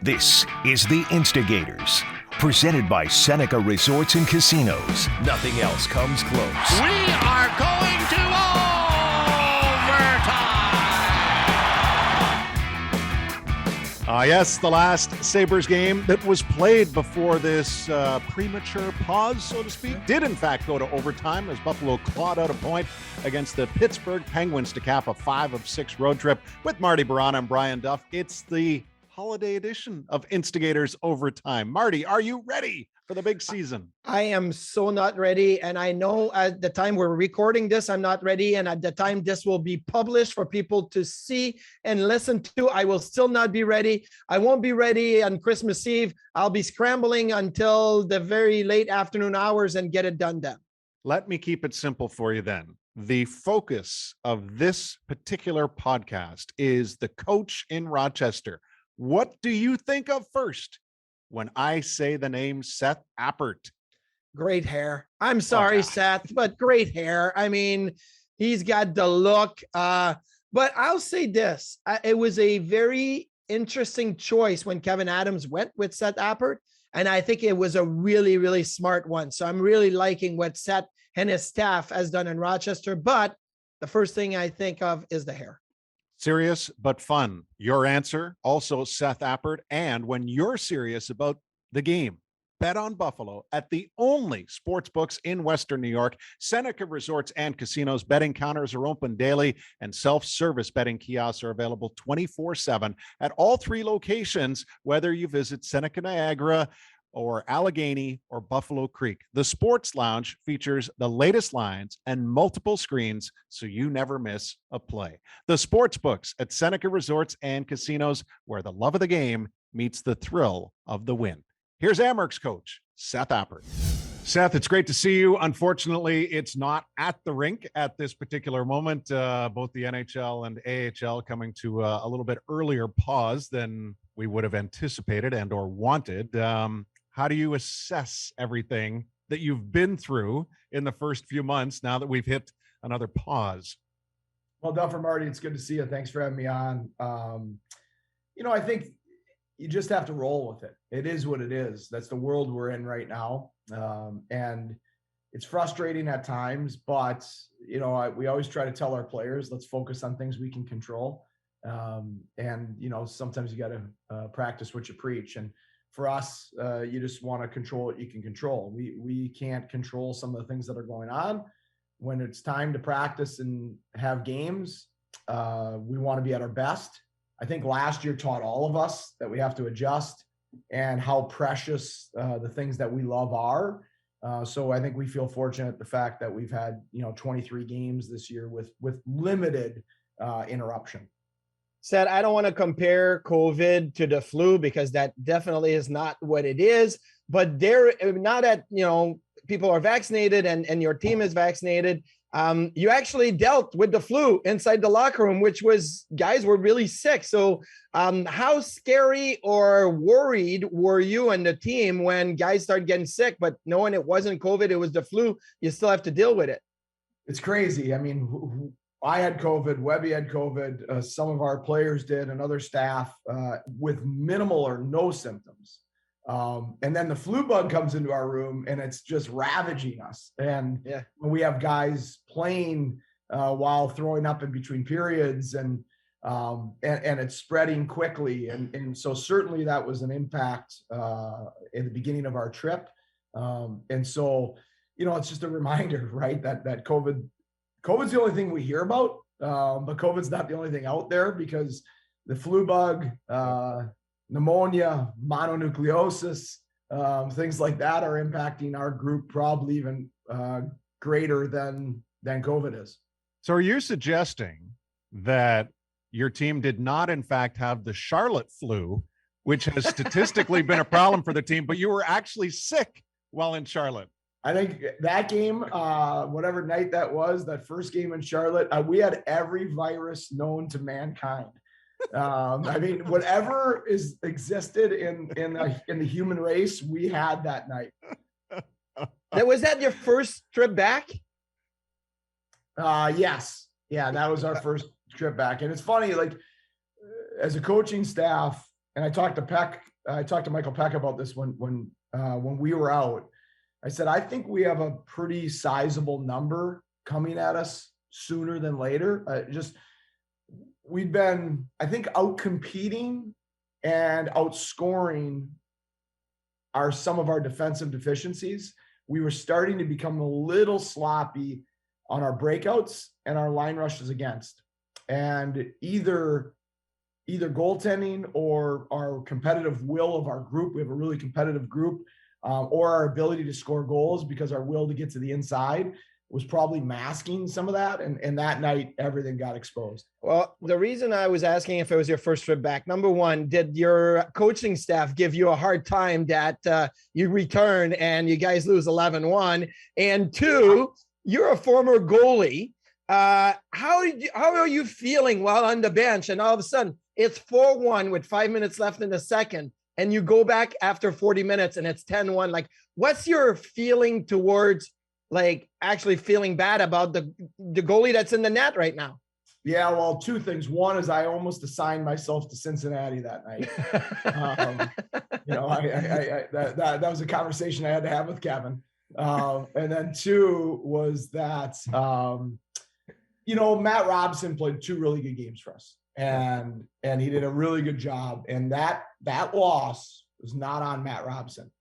This is the Instigators, presented by Seneca Resorts and Casinos. Nothing else comes close. We are going to overtime! Yes, the last Sabres game that was played before this premature pause, so to speak, did in fact go to overtime as Buffalo clawed out a point against the Pittsburgh Penguins to cap a 5 of 6 road trip with Marty Barana and Brian Duff. It's the holiday edition of Instigators Overtime. Marty, are you ready for the big season? I am so not ready. And I know at the time we're recording this, I'm not ready. And at the time this will be published for people to see and listen to, I will still not be ready. I won't be ready on Christmas Eve. I'll be scrambling until the very late afternoon hours and get it done then. Let me keep it simple for you then. The focus of this particular podcast is the coach in Rochester. What do you think of first when I say the name Seth Appert? Great hair. I'm sorry, Seth, but great hair. I mean, he's got the look. But I'll say this. It was a very interesting choice when Kevin Adams went with Seth Appert. And I think it was a really, really smart one. So I'm really liking what Seth and his staff has done in Rochester. But the first thing I think of is the hair. Serious but fun. Your answer, also Seth Appert. And when you're serious about the game, bet on Buffalo at the only sports books in Western New York. Seneca Resorts and Casinos betting counters are open daily, and self-service betting kiosks are available 24/7 at all 3 locations, whether you visit Seneca Niagara or Allegheny or Buffalo Creek. The Sports Lounge features the latest lines and multiple screens, so you never miss a play. The sports books at Seneca Resorts and Casinos, where the love of the game meets the thrill of the win. Here's Amerks coach Seth Appert. Seth, it's great to see you. Unfortunately, it's not at the rink at this particular moment. Both the NHL and AHL coming to a little bit earlier pause than we would have anticipated and or wanted. How do you assess everything that you've been through in the first few months now that we've hit another pause? Well, Duff and Marty, it's good to see you. Thanks for having me on. I think you just have to roll with it. It is what it is. That's the world we're in right now. And it's frustrating at times, but, we always try to tell our players, let's focus on things we can control. Sometimes you got to practice what you preach. And for us, you just want to control what you can control. We can't control some of the things that are going on. When it's time to practice and have games, we want to be at our best. I think last year taught all of us that we have to adjust and how precious the things that we love are. So I think we feel fortunate the fact that we've had 23 games this year with limited interruption. Said, I don't want to compare COVID to the flu because that definitely is not what it is. But now that, people are vaccinated and your team is vaccinated, you actually dealt with the flu inside the locker room, which was guys were really sick. So how scary or worried were you and the team when guys started getting sick, but knowing it wasn't COVID, it was the flu, you still have to deal with it? It's crazy. I mean, I had COVID, Webby had COVID, some of our players did, and other staff with minimal or no symptoms. And then the flu bug comes into our room and it's just ravaging us. And we have guys playing while throwing up in between periods and it's spreading quickly. And so certainly that was an impact in the beginning of our trip. It's just a reminder, right? That COVID's the only thing we hear about, but COVID's not the only thing out there because the flu bug, pneumonia, mononucleosis, things like that are impacting our group probably even greater than COVID is. So are you suggesting that your team did not, in fact, have the Charlotte flu, which has statistically been a problem for the team, but you were actually sick while in Charlotte? I think that game, whatever night that was, that first game in Charlotte, we had every virus known to mankind. Whatever existed in the human race, we had that night. Was that your first trip back? Yes. Yeah, that was our first trip back. And it's funny, like as a coaching staff, and I talked to Michael Peck about this when we were out. I said, I think we have a pretty sizable number coming at us sooner than later. We've been, I think, out competing and outscoring some of our defensive deficiencies. We were starting to become a little sloppy on our breakouts and our line rushes against. And either goaltending or our competitive will of our group, we have a really competitive group, or our ability to score goals because our will to get to the inside was probably masking some of that. And that night, everything got exposed. Well, the reason I was asking if it was your first trip back, number one, did your coaching staff give you a hard time that you return and you guys lose 11-1? And two, you're a former goalie. How are you feeling while on the bench? And all of a sudden it's 4-1 with 5 minutes left in the second, and you go back after 40 minutes and it's 10-1. Like, what's your feeling towards like actually feeling bad about the goalie that's in the net right now? Yeah, well, two things. One is I almost assigned myself to Cincinnati that night. That was a conversation I had to have with Kevin. And then two was that, Matt Robson played 2 really good games for us, and he did a really good job. And that loss was not on Matt Robson.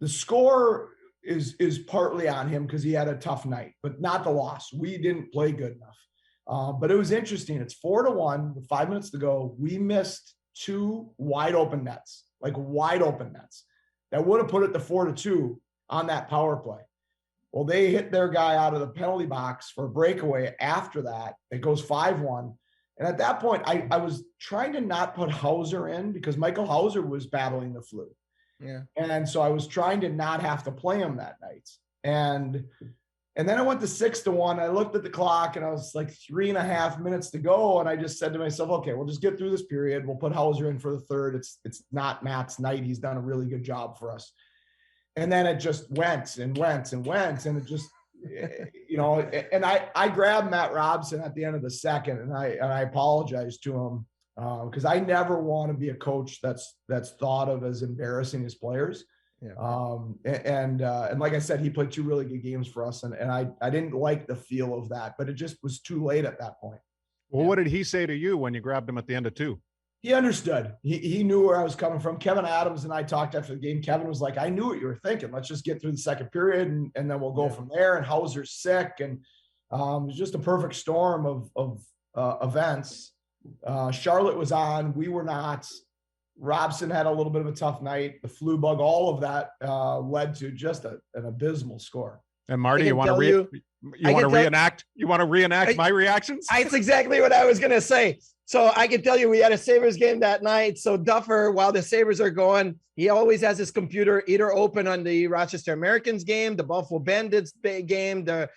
The score is partly on him because he had a tough night, but not the loss. We didn't play good enough. But it was interesting. It's 4-1 with 5 minutes to go. We missed 2 wide open nets that would have put it to 4-2 on that power play. Well, they hit their guy out of the penalty box for a breakaway. After that, it goes 5-1. And at that point, I was trying to not put Hauser in because Michael Hauser was battling the flu. Yeah. And so I was trying to not have to play him that night. And then I went to 6-1. I looked at the clock and I was like 3.5 minutes to go. And I just said to myself, okay, we'll just get through this period. We'll put Hauser in for the third. It's not Matt's night. He's done a really good job for us. And then it just went and went and went. And it just, and I grabbed Matt Robson at the end of the second, and I apologized to him because I never want to be a coach that's thought of as embarrassing his players. Yeah. And like I said, he played 2 really good games for us, and I didn't like the feel of that, but it just was too late at that point. Well, what did he say to you when you grabbed him at the end of 2? He understood. He knew where I was coming from. Kevin Adams and I talked after the game. Kevin was like, I knew what you were thinking. Let's just get through the second period and then we'll go from there. And Hauser's sick. And it was just a perfect storm of events. Charlotte was on. We were not. Robson had a little bit of a tough night. The flu bug, all of that led to just an abysmal score. And Marty, you want to reenact my reactions? That's exactly what I was going to say. So I can tell you, we had a Sabres game that night. So Duffer, while the Sabres are going, he always has his computer either open on the Rochester Americans game, the Buffalo Bandits game, the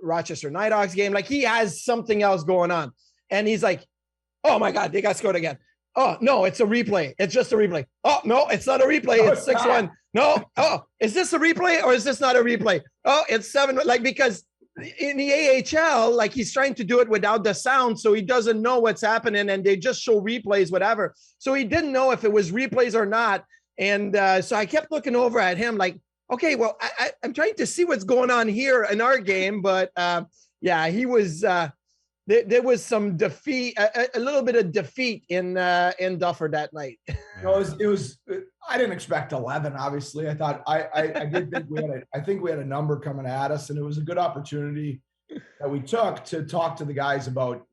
Rochester Nighthawks game. Like, he has something else going on. And he's like, oh my God, they got scored again. Oh, no, it's a replay. It's just a replay. Oh, no, it's not a replay. No, it's 6-1. No. Oh, is this a replay or is this not a replay? Oh, it's 7. Like, because in the AHL, like, he's trying to do it without the sound, so he doesn't know what's happening, and they just show replays, whatever. So he didn't know if it was replays or not. And so I kept looking over at him like, okay, well, I'm trying to see what's going on here in our game. But yeah, he was there was some defeat, a little bit of defeat in Duffer that night. It was. I didn't expect 11. Obviously, I thought I did think we had a number coming at us, and it was a good opportunity that we took to talk to the guys about,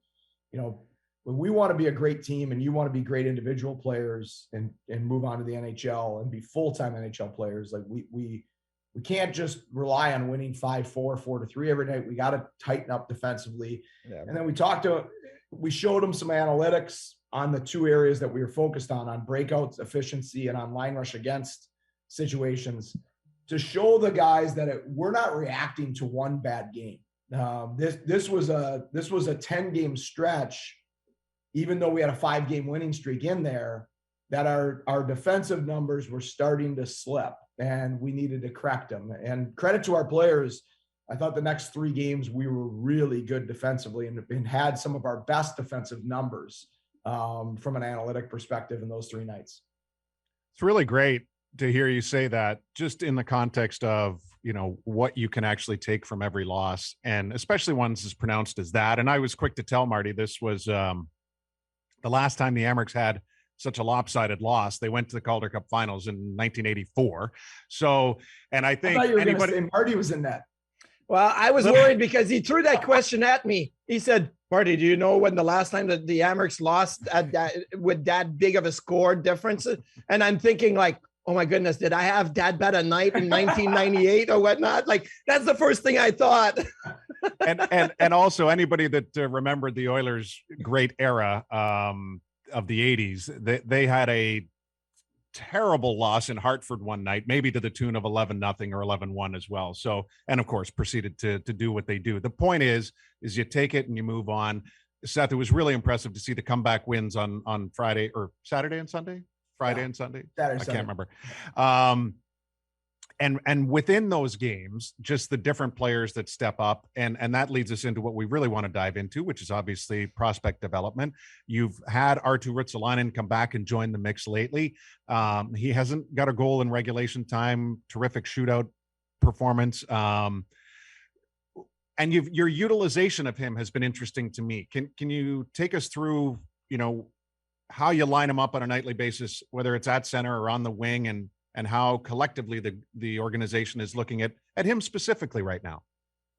when we want to be a great team and you want to be great individual players and move on to the NHL and be full-time NHL players. Like, we can't just rely on winning 5-4, 4-3 every night. We got to tighten up defensively. Yeah. And then we showed them some analytics on the 2 areas that we were focused on breakouts efficiency and on line rush against situations, to show the guys that we're not reacting to one bad game. This was a 10-game stretch, even though we had a 5-game winning streak in there, that our defensive numbers were starting to slip, and we needed to correct them. And credit to our players. I thought the next 3 games we were really good defensively and had some of our best defensive numbers from an analytic perspective in those 3 nights. It's really great to hear you say that, just in the context of, what you can actually take from every loss, and especially ones as pronounced as that. And I was quick to tell Marty, this was the last time the Amerks had such a lopsided loss. They went to the Calder Cup finals in 1984. So, and I think Marty was in that. Well, I was worried because he threw that question at me. He said, Marty, do you know when the last time that the Amerks lost with that big of a score difference? And I'm thinking like, oh my goodness, did I have that bad a night in 1998 or whatnot? Like, that's the first thing I thought. and also anybody that remembered the Oilers' great era of the 80s, they had a terrible loss in Hartford one night, maybe to the tune of 11-0 or 11-1 as well. So, and of course, proceeded to do what they do. The point is you take it and you move on. Seth, it was really impressive to see the comeback wins on Friday or Saturday and Sunday. Friday and Sunday. Saturday, I can't remember. And within those games, just the different players that step up, and that leads us into what we really want to dive into, which is obviously prospect development. You've had Arttu Ruotsalainen come back and join the mix lately. He hasn't got a goal in regulation time, terrific shootout performance. And your utilization of him has been interesting to me. Can you take us through, how you line him up on a nightly basis, whether it's at center or on the wing, and how collectively the organization is looking at him specifically right now?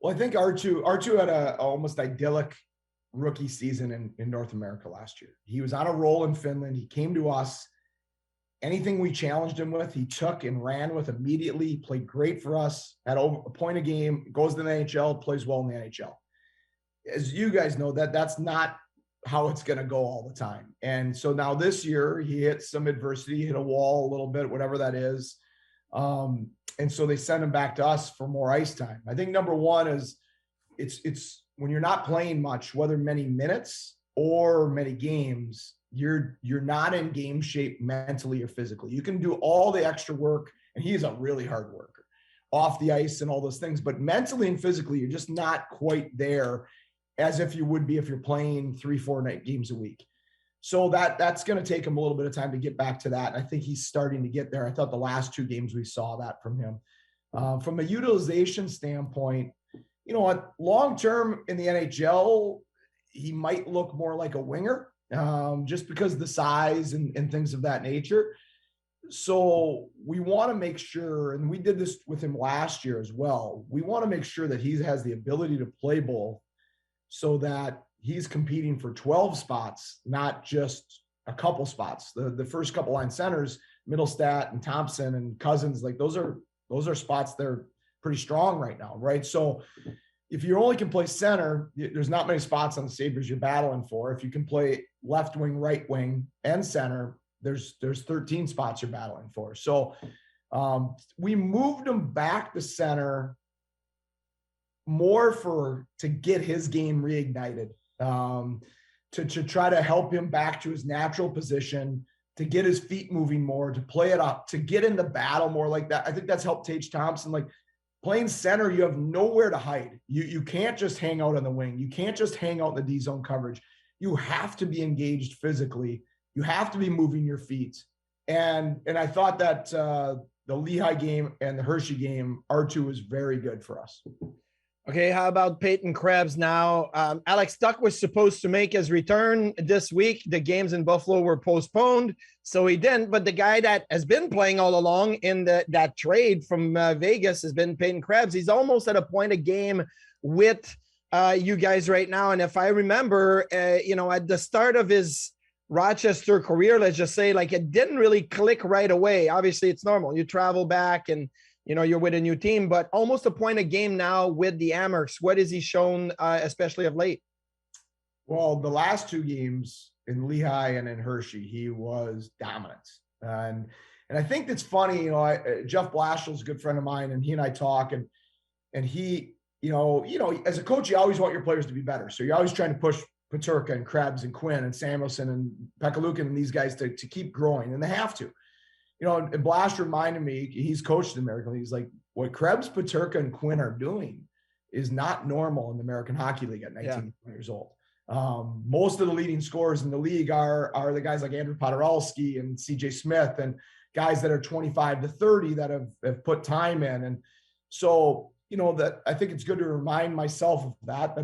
Well, I think Arttu had a almost idyllic rookie season in North America last year. He was on a roll in Finland. He came to us. Anything we challenged him with, he took and ran with immediately. He played great for us, had a point a game, goes to the NHL, plays well in the NHL. As you guys know, that's not how it's going to go all the time. And so now this year he hit some adversity, hit a wall a little bit, whatever that is. And so they send him back to us for more ice time. I think number one is it's when you're not playing much, whether many minutes or many games, you're not in game shape mentally or physically. You can do all the extra work, and he's a really hard worker off the ice and all those things, but mentally and physically, you're just not quite there as if you would be if you're playing 3-4 night games a week. So that's going to take him a little bit of time to get back to that. And I think he's starting to get there. I thought the last 2 games we saw that from him. From a utilization standpoint, long-term in the NHL, he might look more like a winger just because of the size and things of that nature. So we want to make sure, and we did this with him last year as well, we want to make sure that he has the ability to play both, so that he's competing for 12 spots, not just a couple spots. The first couple line centers, Middlestat and Thompson and Cousins, like those are spots they're pretty strong right now, right? So if you only can play center, there's not many spots on the Sabres you're battling for. If you can play left wing, right wing, and center, there's 13 spots you're battling for. So we moved him back to center more to get his game reignited, to try to help him back to his natural position, to get his feet moving more, to play it up, to get in the battle more like that. I think that's helped Tage Thompson. Like playing center, you have nowhere to hide. You can't just hang out on the wing. You can't just hang out in the D zone coverage. You have to be engaged physically. You have to be moving your feet. And I thought that the Lehigh game and the Hershey game, Arttu was very good for us. Okay, how about Peyton Krebs now? Alex Tuch was supposed to make his return this week. The games in Buffalo were postponed, so he didn't. But the guy that has been playing all along in that trade from Vegas has been Peyton Krebs. He's almost at a point a game with you guys right now. And if I remember, at the start of his Rochester career, let's just say, like it didn't really click right away. Obviously, it's normal. You travel back and you're with a new team, but almost a point a game now with the Amerks. What has he shown, especially of late? Well, the last 2 games in Lehigh and in Hershey, he was dominant. And I think that's funny, Jeff Blashill is a good friend of mine, and he and I talk, and he, as a coach, you always want your players to be better. So you're always trying to push Peterka and Krebs and Quinn and Samuelson and Pekalukin and these guys to keep growing, and they have to. And Blash reminded me, he's coached in American League. He's like, what Krebs, Peterka, and Quinn are doing is not normal in the American Hockey League at 19 years old. Most of the leading scorers in the league are the guys like Andrew Podorowski and CJ Smith and guys that are 25 to 30 that have put time in. And so, that I think it's good to remind myself of that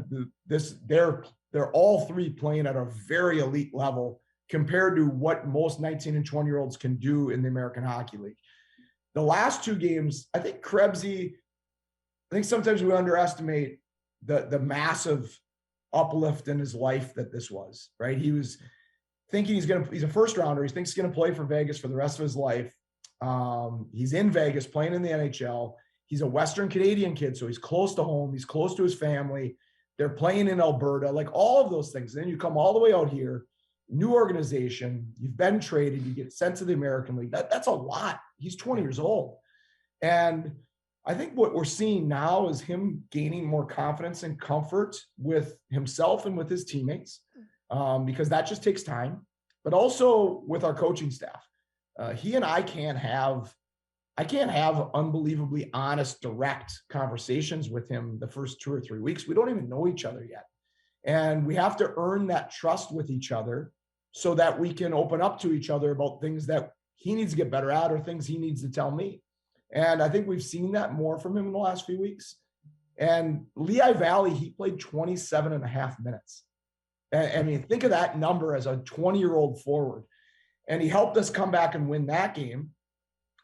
they're all three playing at a very elite level compared to what most 19 and 20-year-olds can do in the American Hockey League. The last two games, I think Krebsy, I think sometimes we underestimate the massive uplift in his life that this was, right? He was thinking he's a first rounder. He thinks he's going to play for Vegas for the rest of his life. He's in Vegas playing in the NHL. He's a Western Canadian kid, so he's close to home. He's close to his family. They're playing in Alberta, like all of those things. And then you come all the way out here, new organization, you've been traded, you get sent to the American League. That's a lot. He's 20 years old. And I think what we're seeing now is him gaining more confidence and comfort with himself and with his teammates, because that just takes time, but also with our coaching staff. He and I can't have unbelievably honest, direct conversations with him the first 2 or 3 weeks. We don't even know each other yet. And we have to earn that trust with each other so that we can open up to each other about things that he needs to get better at or things he needs to tell me. And I think we've seen that more from him in the last few weeks. And Lehigh Valley, he played 27 and a half minutes. I mean, think of that number as a 20-year-old forward. And he helped us come back and win that game.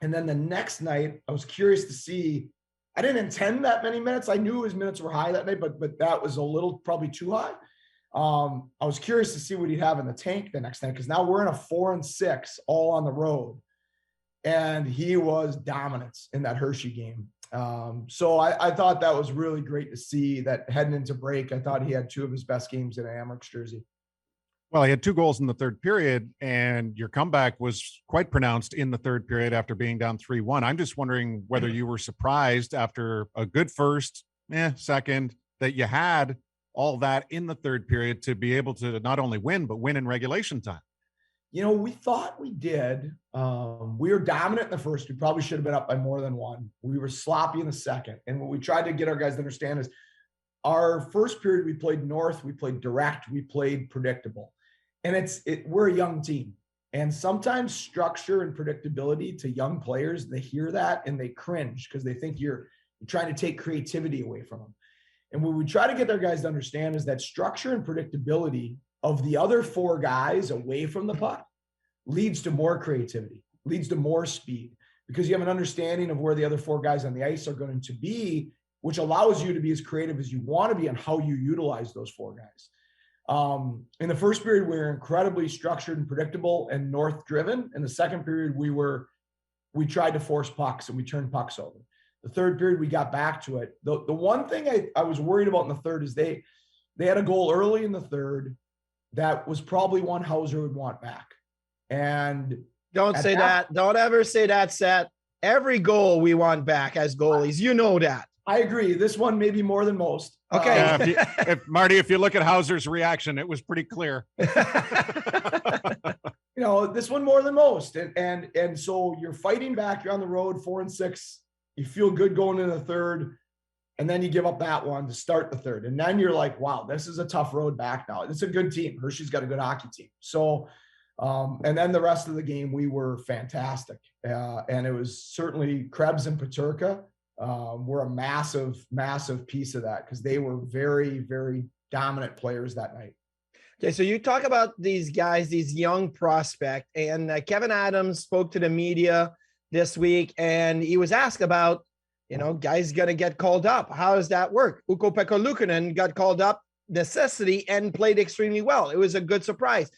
And then the next night, I was curious to see, I didn't intend that many minutes. I knew his minutes were high that night, but that was a little probably too high. I was curious to see what he'd have in the tank the next night, because now we're in a 4-6 all on the road. And he was dominant in that Hershey game. So I thought that was really great to see that heading into break. I thought he had two of his best games in an Amerks jersey. Well, he had 2 goals in the third period, and your comeback was quite pronounced in the third period after being down 3-1. I'm just wondering whether you were surprised after a good first, second, that you had all that in the third period to be able to not only win, but win in regulation time. We thought we did. We were dominant in the first. We probably should have been up by more than one. We were sloppy in the second. And what we tried to get our guys to understand is our first period, we played north, we played direct, we played predictable. And we're a young team. And sometimes structure and predictability to young players, they hear that and they cringe because they think you're trying to take creativity away from them. And what we try to get their guys to understand is that structure and predictability of the other 4 guys away from the puck leads to more creativity, leads to more speed, because you have an understanding of where the other 4 guys on the ice are going to be, which allows you to be as creative as you want to be on how you utilize those 4 guys. In the first period, we were incredibly structured and predictable and north driven. In the second period, we tried to force pucks and we turned pucks over. The third period, we got back to it. The one thing I was worried about in the third is they had a goal early in the third that was probably one Hauser would want back. And don't say that. Don't ever say that, Seth. Every goal we want back as goalies. You know that. I agree. This one maybe more than most. Okay. If you look at Hauser's reaction, it was pretty clear. This one more than most. And so you're fighting back. You're on the road 4-6. You feel good going into the third. And then you give up that one to start the third. And then you're like, wow, this is a tough road back now. It's a good team. Hershey's got a good hockey team. So, and then the rest of the game, we were fantastic. And it was certainly Krebs and Peterka were a massive, massive piece of that because they were very, very dominant players that night. Okay, so you talk about these guys, these young prospects, and Kevin Adams spoke to the media this week, and he was asked about, guys going to get called up. How does that work? Ukko-Pekka Luukkonen got called up, necessity, and played extremely well. It was a good surprise.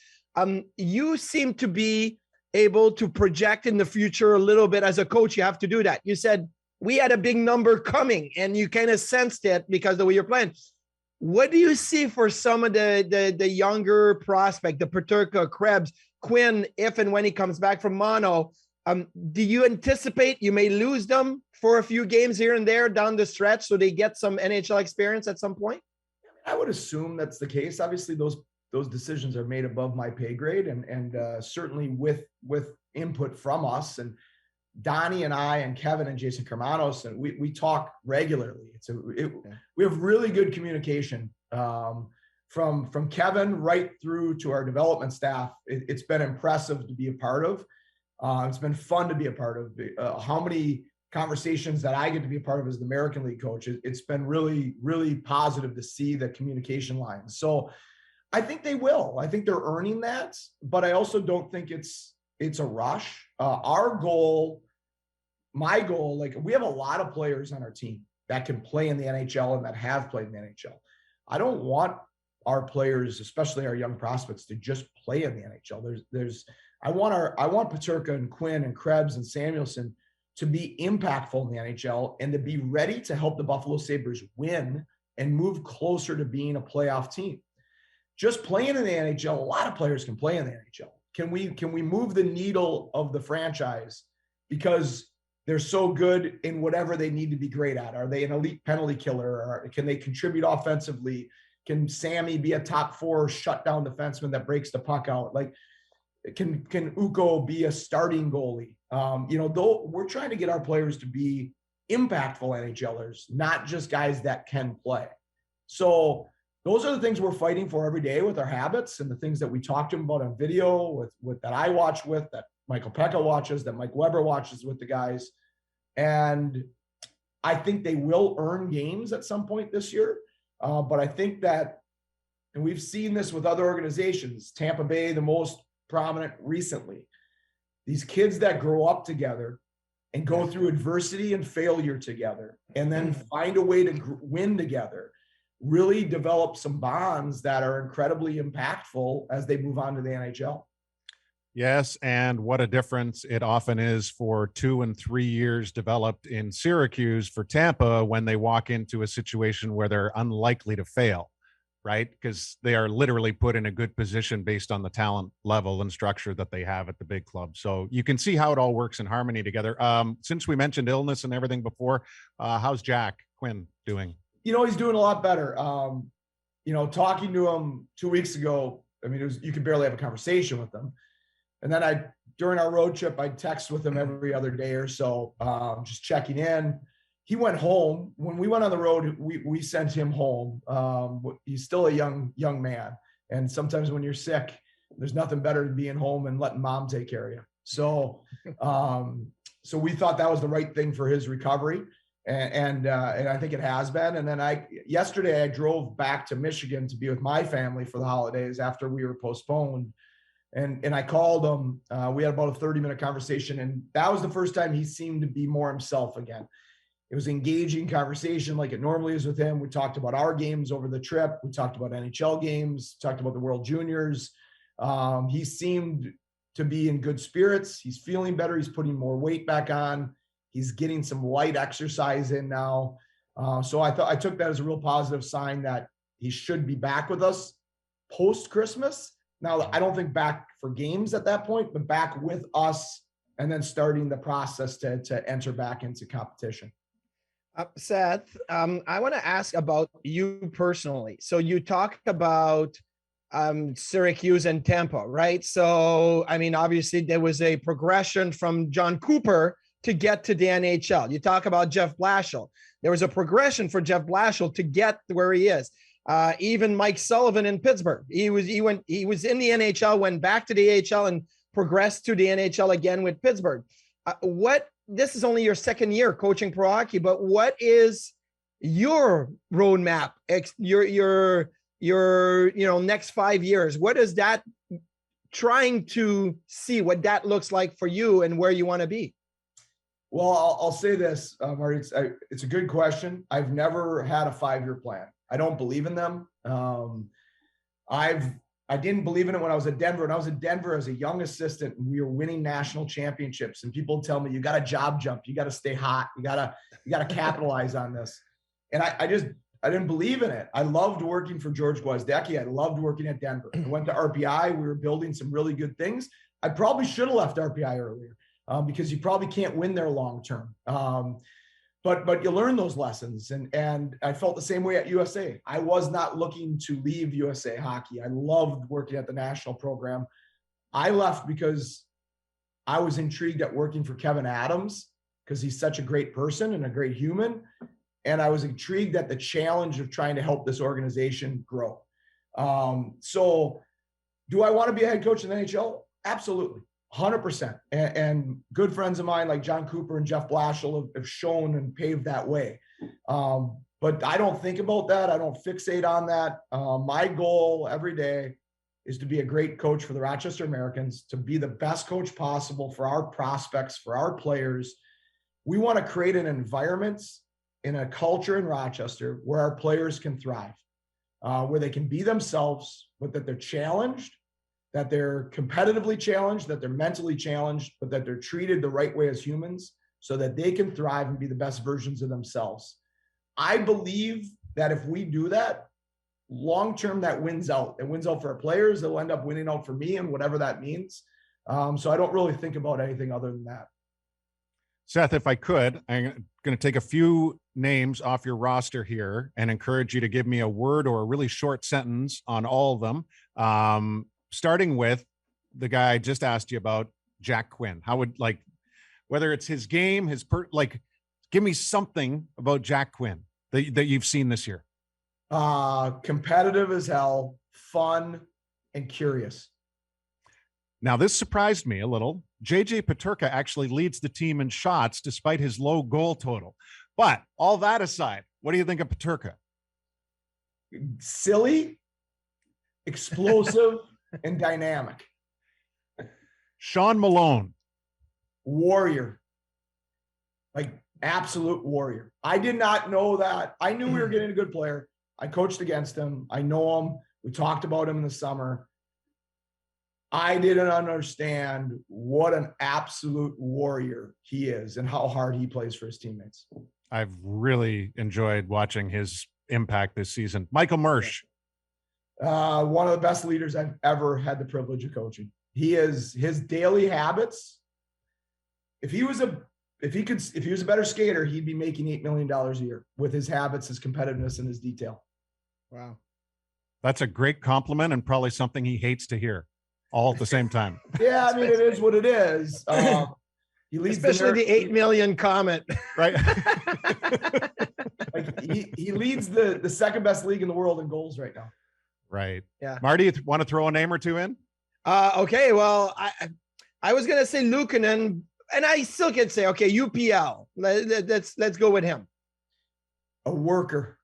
You seem to be able to project in the future a little bit as a coach. You have to do that. You said, we had a big number coming, and you kind of sensed it because of the way you're playing. What do you see for some of the younger prospect, the Peterka, Krebs, Quinn, if and when he comes back from mono? Do you anticipate you may lose them for a few games here and there down the stretch so they get some NHL experience at some point? I would assume that's the case. Obviously, those decisions are made above my pay grade, and certainly with input from us. And Donnie and I and Kevin and Jason Kermanos, and we talk regularly. We have really good communication. from Kevin right through to our development staff, it's been impressive to be a part of. It's been fun to be a part of. How many conversations that I get to be a part of as the American League coach, it's been really, really positive to see the communication lines. So I think they will. I think they're earning that, but I also don't think it's a rush. Our goal, my goal, like we have a lot of players on our team that can play in the NHL and that have played in the NHL. I don't want our players, especially our young prospects, to just play in the NHL. I want Peterka and Quinn and Krebs and Samuelson to be impactful in the NHL and to be ready to help the Buffalo Sabres win and move closer to being a playoff team. Just playing in the NHL, a lot of players can play in the NHL. Can we move the needle of the franchise because they're so good in whatever they need to be great at? Are they an elite penalty killer? Or can they contribute offensively? Can Sammy be a top 4 shutdown defenseman that breaks the puck out? Like, can Ukko be a starting goalie? Though we're trying to get our players to be impactful NHLers, not just guys that can play. So those are the things we're fighting for every day with our habits and the things that we talk to them about on video, with that I watch with, that Michael Pekka watches, that Mike Weber watches with the guys. And I think they will earn games at some point this year. But I think that, and we've seen this with other organizations, Tampa Bay, the most prominent recently, these kids that grow up together and go through adversity and failure together and then find a way to win together, really develop some bonds that are incredibly impactful as they move on to the NHL. Yes, and what a difference it often is for 2 and 3 years developed in Syracuse for Tampa when they walk into a situation where they're unlikely to fail, right? Because they are literally put in a good position based on the talent level and structure that they have at the big club. So you can see how it all works in harmony together. Since we mentioned illness and everything before, how's Jack Quinn doing? He's doing a lot better. Talking to him 2 weeks ago, I mean, you could barely have a conversation with him. And then during our road trip, I'd text with him every other day or so, just checking in. He went home. When we went on the road, we sent him home. He's still a young man. And sometimes when you're sick, there's nothing better than being home and letting mom take care of you. So we thought that was the right thing for his recovery. And I think it has been. And then yesterday I drove back to Michigan to be with my family for the holidays after we were postponed. And I called him. We had about a 30-minute conversation, and that was the first time he seemed to be more himself again. It was engaging conversation like it normally is with him. We talked about our games over the trip. We talked about NHL games, talked about the World Juniors. He seemed to be in good spirits. He's feeling better. He's putting more weight back on. He's getting some light exercise in now. So I took that as a real positive sign that he should be back with us post-Christmas. Now, I don't think back for games at that point, but back with us and then starting the process to enter back into competition. Seth, I want to ask about you personally. So you talk about Syracuse and Tampa, right? So, I mean, obviously there was a progression from John Cooper to get to the NHL. You talk about Jeff Blashill. There was a progression for Jeff Blashill to get where he is. Even Mike Sullivan in Pittsburgh, he was in the NHL, went back to the AHL and progressed to the NHL again with Pittsburgh. This is only your second year coaching pro hockey, but what is your roadmap? Your next 5 years. What is that? Trying to see what that looks like for you and where you want to be. Well, I'll say this, Marty. It's a good question. I've never had a 5-year plan. I don't believe in them. I didn't believe in it when I was at Denver. And I was at Denver as a young assistant, and we were winning national championships. And people tell me, you got to job jump. You got to stay hot. You got to capitalize on this. And I didn't believe in it. I loved working for George Gwozdecki. I loved working at Denver. I went to RPI. We were building some really good things. I probably should have left RPI earlier because you probably can't win there long term. But you learn those lessons. And I felt the same way at USA. I was not looking to leave USA Hockey. I loved working at the national program. I left because I was intrigued at working for Kevin Adams because he's such a great person and a great human. And I was intrigued at the challenge of trying to help this organization grow. So do I want to be a head coach in the NHL? Absolutely. 100%. And good friends of mine like John Cooper and Jeff Blashill have shown and paved that way. But I don't think about that. I don't fixate on that. My goal every day is to be a great coach for the Rochester Americans, to be the best coach possible for our prospects, for our players. We want to create an environment in a culture in Rochester where our players can thrive, where they can be themselves, but that they're challenged, that they're competitively challenged, that they're mentally challenged, but that they're treated the right way as humans so that they can thrive and be the best versions of themselves. I believe that if we do that, long-term, that wins out. It wins out for our players. It'll end up winning out for me and whatever that means. So I don't really think about anything other than that. Seth, if I could, I'm going to take a few names off your roster here and encourage you to give me a word or a really short sentence on all of them. Starting with the guy I just asked you about, Jack Quinn. How would, like, whether it's his game, give me something about Jack Quinn that you've seen this year. Competitive as hell, fun, and curious. Now, this surprised me a little. JJ Peterka actually leads the team in shots despite his low goal total. But all that aside, what do you think of Peterka? Silly, explosive, and dynamic. Sean Malone. Warrior. Like absolute warrior. I did not know that. I knew we were getting a good player. I coached against him. I know him. We talked about him in the summer. I didn't understand what an absolute warrior he is and how hard he plays for his teammates. I've really enjoyed watching his impact this season. Michael Mersch. One of the best leaders I've ever had the privilege of coaching. He is his daily habits. If he was a better skater, he'd be making $8 million a year with his habits, his competitiveness, and his detail. Wow. That's a great compliment and probably something he hates to hear all at the same time. Yeah, I mean, it is what it is. He leads especially the 8 million comment. Right. Like he leads the second best league in the world in goals right now. Right. Yeah. Marty, you want to throw a name or two in? Okay. Well, I was going to say Luukkonen, and I still can say, okay, UPL. Let's go with him. A worker.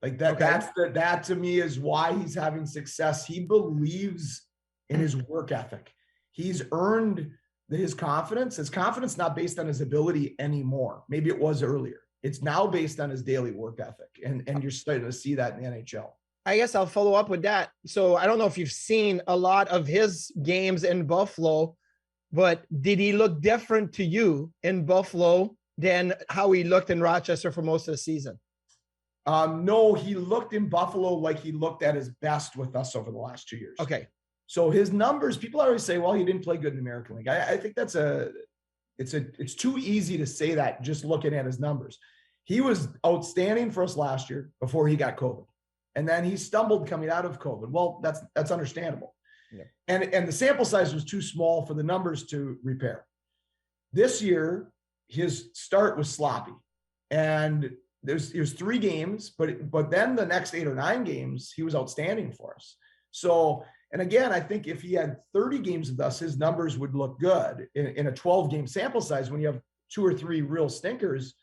Like that. Okay. That to me is why he's having success. He believes in his work ethic. He's earned his confidence. His confidence not based on his ability anymore. Maybe it was earlier. It's now based on his daily work ethic. And you're starting to see that in the NHL. I guess I'll follow up with that. So I don't know if you've seen a lot of his games in Buffalo, but did he look different to you in Buffalo than how he looked in Rochester for most of the season? No, he looked in Buffalo like he looked at his best with us over the last 2 years. Okay. So his numbers, people always say, well, he didn't play good in the American League. I think it's too easy to say that just looking at his numbers. He was outstanding for us last year before he got COVID. And then he stumbled coming out of COVID. Well, that's understandable. Yeah. And the sample size was too small for the numbers to repair. This year, his start was sloppy. And it was 3 games, but then the next 8 or 9 games, he was outstanding for us. So, and again, I think if he had 30 games with us, his numbers would look good in a 12-game sample size. When you have 2 or 3 real stinkers,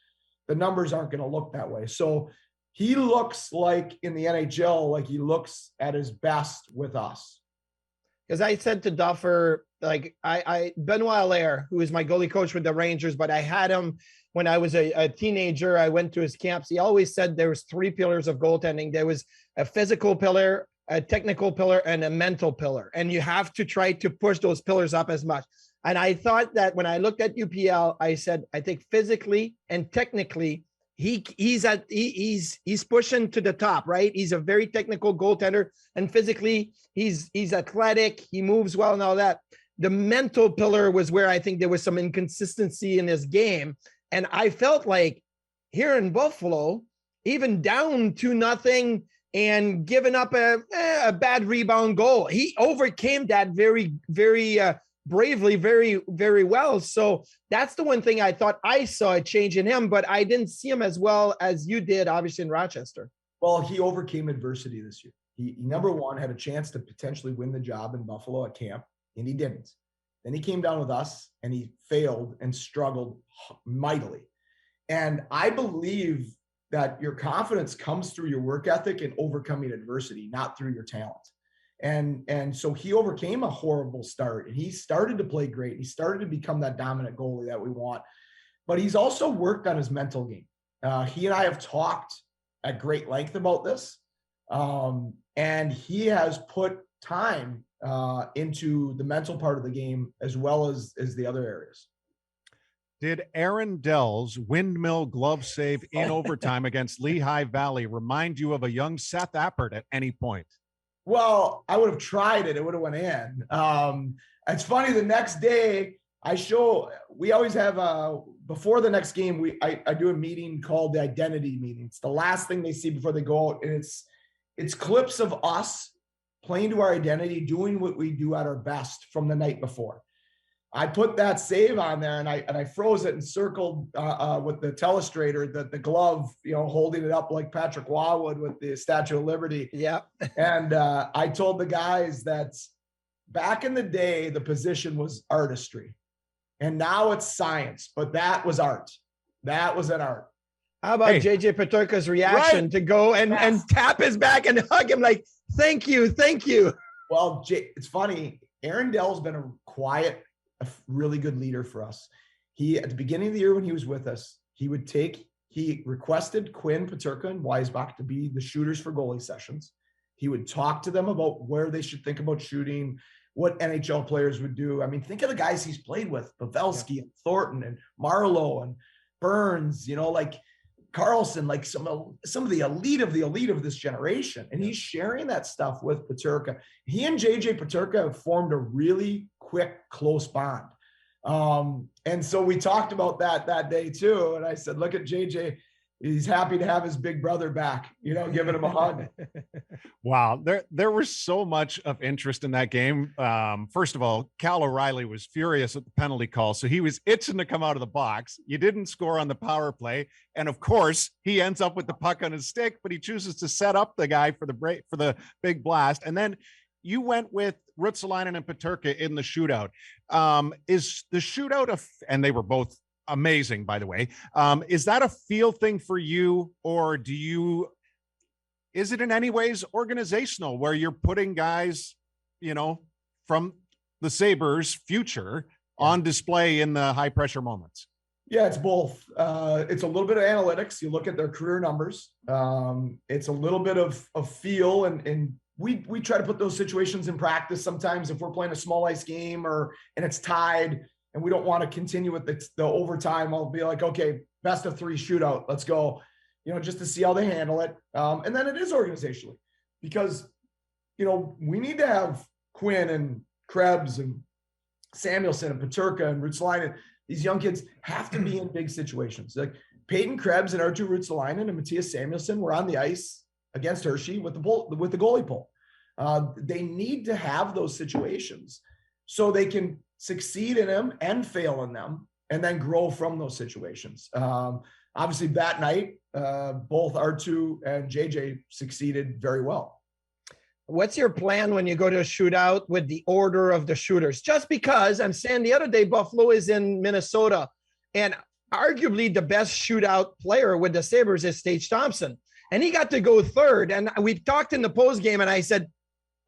the numbers aren't going to look that way. So he looks like in the NHL, like he looks at his best with us. Because I said to Duffer, like Benoit Allaire, who is my goalie coach with the Rangers, but I had him when I was a teenager. I went to his camps. He always said there was 3 pillars of goaltending. There was a physical pillar, a technical pillar, and a mental pillar. And you have to try to push those pillars up as much. And I thought that when I looked at UPL, I said, I think physically and technically, he's pushing to the top, right? He's a very technical goaltender, and physically he's athletic. He moves well and all that. The mental pillar was where I think there was some inconsistency in his game. And I felt like here in Buffalo, even down 2-0 and giving up a bad rebound goal, he overcame that very, very bravely, very, very well. So that's the one thing I thought I saw a change in him, but I didn't see him as well as you did, obviously, in Rochester. Well, he overcame adversity this year. He number one had a chance to potentially win the job in Buffalo at camp, and he didn't. Then he came down with us and he failed and struggled mightily. And I believe that your confidence comes through your work ethic and overcoming adversity, not through your talent. And so he overcame a horrible start and he started to play great. He started to become that dominant goalie that we want, but he's also worked on his mental game. He and I have talked at great length about this. And he has put time into the mental part of the game as well as the other areas. Did Aaron Dell's windmill glove save in overtime against Lehigh Valley remind you of a young Seth Appert at any point? Well, I would have tried it. It would have went in. It's funny. The next day we always have before the next game, I do a meeting called the identity meeting. It's the last thing they see before they go out. And it's clips of us playing to our identity, doing what we do at our best from the night before. I put that save on there and I froze it and circled with the telestrator the glove, holding it up like Patrick Waugh would with the Statue of Liberty. Yeah. And I told the guys that back in the day, the position was artistry and now it's science, but that was art. That was an art. How about JJ Peterka's reaction to go and tap his back and hug him like, thank you. Well, it's funny. Aaron Dell's been a really good leader for us. At the beginning of the year when he was with us, he requested Quinn, Peterka, and Weisbach to be the shooters for goalie sessions. He would talk to them about where they should think about shooting, what NHL players would do. I mean, think of the guys he's played with, Pavelski and Thornton and Marlowe and Burns, like Carlson, like some of the elite of this generation. And he's sharing that stuff with Peterka. He and JJ Peterka have formed a really quick, close bond. And so we talked about that day too. And I said, look at JJ. He's happy to have his big brother back, giving him a hug. Wow. There was so much of interest in that game. First of all, Cal O'Reilly was furious at the penalty call. So he was itching to come out of the box. You didn't score on the power play. And of course he ends up with the puck on his stick, but he chooses to set up the guy for the big blast. And then you went with Ruotsalainen and Peterka in the shootout. Is the shootout and they were both amazing, by the way. Is that a feel thing for you, or is it in any ways organizational where you're putting guys, from the Sabres future on display in the high pressure moments? Yeah, it's both. It's a little bit of analytics. You look at their career numbers. It's a little bit of feel and we try to put those situations in practice. Sometimes if we're playing a small ice game and it's tied, and we don't want to continue with the overtime, I'll be like, okay, best of 3 shootout. Let's go, just to see how they handle it. And then it is organizationally because, we need to have Quinn and Krebs and Samuelson and Peterka and Ruotsalainen. These young kids have to be in big situations. Like Peyton Krebs and Arttu Ruotsalainen and Matthias Samuelson were on the ice against Hershey with the goalie pull. They need to have those situations so they can succeed in them and fail in them and then grow from those situations. Obviously that night, both Arttu and JJ succeeded very well. What's your plan when you go to a shootout with the order of the shooters? Just because I'm saying the other day, Buffalo is in Minnesota and arguably the best shootout player with the Sabres is Tage Thompson. And he got to go third. And we talked in the post game and I said,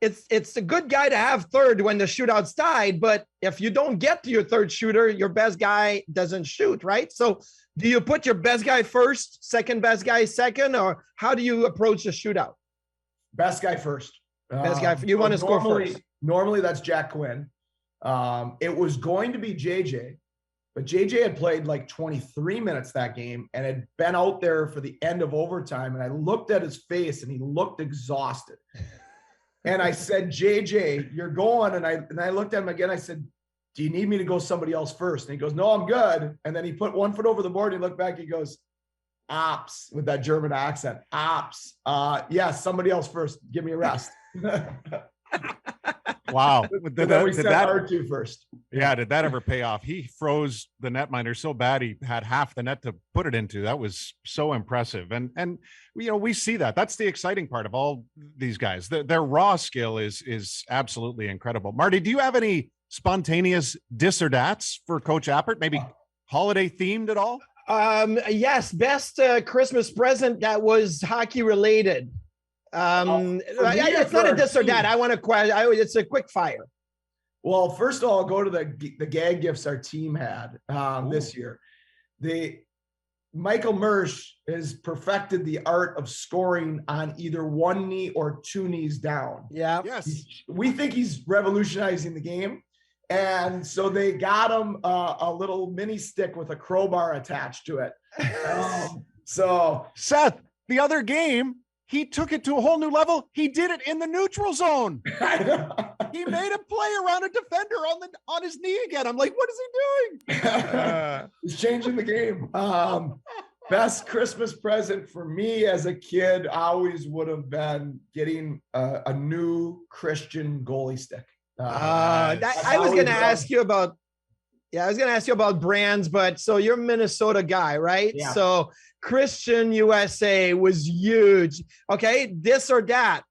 it's a good guy to have third when the shootout's tied, but if you don't get to your third shooter, your best guy doesn't shoot, right? So do you put your best guy first, second best guy second, or how do you approach the shootout? Best guy first. Best guy. You want to score first. Normally that's Jack Quinn. It was going to be JJ, but JJ had played like 23 minutes that game and had been out there for the end of overtime. And I looked at his face and he looked exhausted. And I said, JJ, you're going. And I looked at him again. I said, do you need me to go somebody else first? And he goes, no, I'm good. And then he put one foot over the board. He looked back. He goes, ops, with that German accent. Ops. Yes, somebody else first. Give me a rest. Wow. Did that R2 first? Yeah. Did that ever pay off? He froze the netminder so bad he had half the net to put it into. That was so impressive. And we see that. That's the exciting part of all these guys. Their raw skill is absolutely incredible. Marty, do you have any spontaneous dis or dats for Coach Appert? Maybe holiday themed at all? Yes, best Christmas present that was hockey related. It's not a this or that. I want to question. It's a quick fire. Well, first of all, I'll go to the gag gifts our team had this year. Michael Mersch has perfected the art of scoring on either one knee or two knees down. Yeah. Yes. We think he's revolutionizing the game. And so they got him a little mini stick with a crowbar attached to it. So Seth, the other game, he took it to a whole new level. He did it in the neutral zone. He made him play around a defender on his knee again. I'm like, what is he doing? He's changing the game. Best Christmas present for me as a kid always would have been getting a new Christian goalie stick. I was going to ask you about. Yeah, I was going to ask you about brands, but so you're a Minnesota guy, right? Yeah. So Christian USA was huge. Okay, this or that.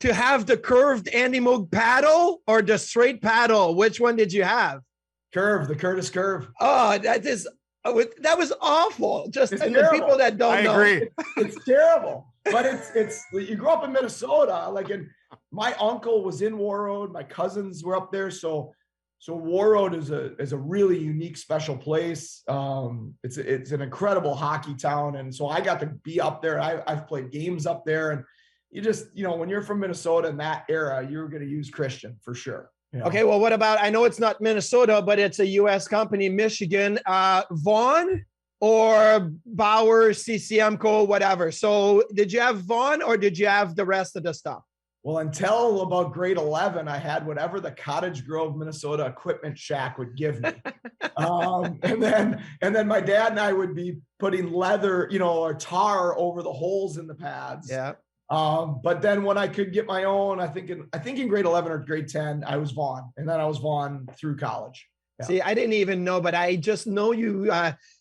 To have the curved Andy Moog paddle or the straight paddle, which one did you have? The Curtis curve. Oh, that was awful. Just It's and the terrible. people that don't know. I agree. It's terrible, but it's you grew up in Minnesota. My uncle was in Warroad. My cousins were up there. So Warroad is a really unique, special place. It's an incredible hockey town. And so I got to be up there. I've played games up there, and you just, when you're from Minnesota in that era, you're going to use Christian for sure. Okay. Well, what about, I know it's not Minnesota, but it's a U.S. company, Michigan, Vaughn or Bauer, CCM Co, whatever. So did you have Vaughn or did you have the rest of the stuff? Well, until about grade 11, I had whatever the Cottage Grove, Minnesota equipment shack would give me. And then my dad and I would be putting leather, or tar over the holes in the pads. Yeah. But then when I could get my own, I think in grade 11 or grade 10, I was Vaughn, and then I was Vaughn through college. Yeah. See, I didn't even know, but I just know you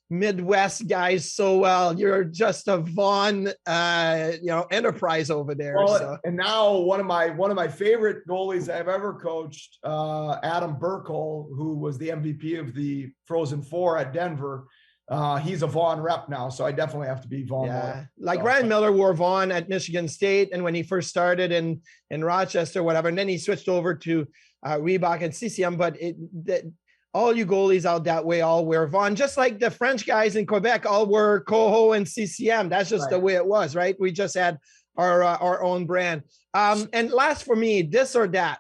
Midwest guys so well. You're just a Vaughn, enterprise over there. Well, so. And now one of my favorite goalies I've ever coached, Adam Burkle, who was the MVP of the Frozen Four at Denver. He's a Vaughn rep now, so I definitely have to be Vaughn. Yeah, Ryan Miller wore Vaughn at Michigan State, and when he first started in Rochester, whatever, and then he switched over to Reebok and CCM. But all you goalies out that way all wear Vaughn, just like the French guys in Quebec all wear Coho and CCM. That's just the way it was, right? We just had our own brand. And last for me, this or that.